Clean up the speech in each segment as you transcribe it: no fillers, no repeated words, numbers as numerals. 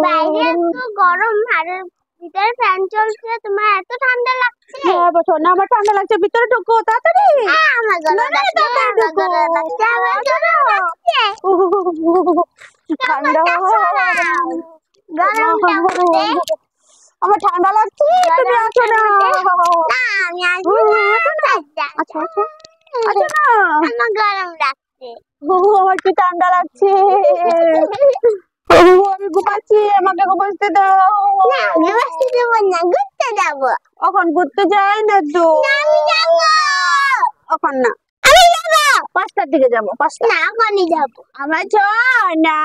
বাইরে এত গরম আর ভিতরে ফ্যান চলছে, তোমার এত ঠান্ডা লাগছে। হ্যাঁ বসো না, আমার ঠান্ডা লাগছে, ভিতরে ঢুকো তাড়াতাড়ি। আমার গলা লাগছে, আমার গলা লাগছে, আমার গলা লাগছে। ঠান্ডা গরমটা উঠে আমার ঠান্ডা লাগছে, তুমি আসো না। না আমি আসবো না। আচ্ছা আচ্ছা আচ্ছা না, আমার গরম লাগছে। আমার কি ঠান্ডা লাগছে। আমি ঘুমাচ্ছি, আমাকে ঘুমাতে দাও। না আমি বসতে দেবো না, ঘুরতে যাবো। এখন ঘুরতে যাই না তো। না আমি যাবো, এখন না, আমি যাবো। 5টার দিকে যাবো। 5টা না এখনই যাবো। আমার না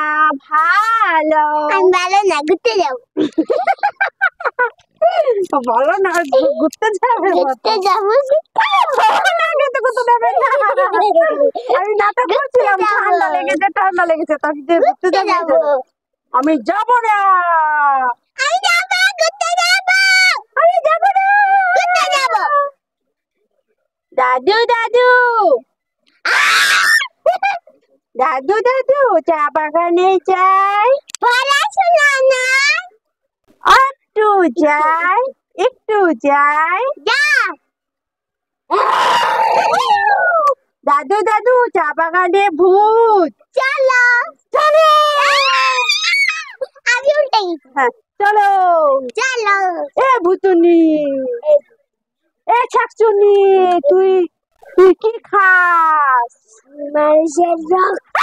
ভালো আমি ভালো না, ঘুরতে যাবো। বলো না, ঘুরতে যাবে। ঘুরতে যাবো, আমি নাটক করছিলাম, ঠান্ডা লেগেছে তাকে দিয়ে ঘুরতে যাবো। আমি যাবো না, আমি যাবো, ঘুরতে যাবো। আমি যাবো না, ঘুরতে যাবো। দাদু দাদু দাদু দাদু চা বাগানে যাই, পড়াশোনা না, একটু যাই, একটু যাই। যা। দাদু দাদু চা বাগানে ভূত, চলো চলো। আমি উল্টে গেছি। হ্যাঁ চলো। চলো এ ভুতুনি, এ ছাকচুনি, তুই তুই কি খাস? মানুষের রক্ত।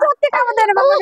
সত্যি খাবো, বাবা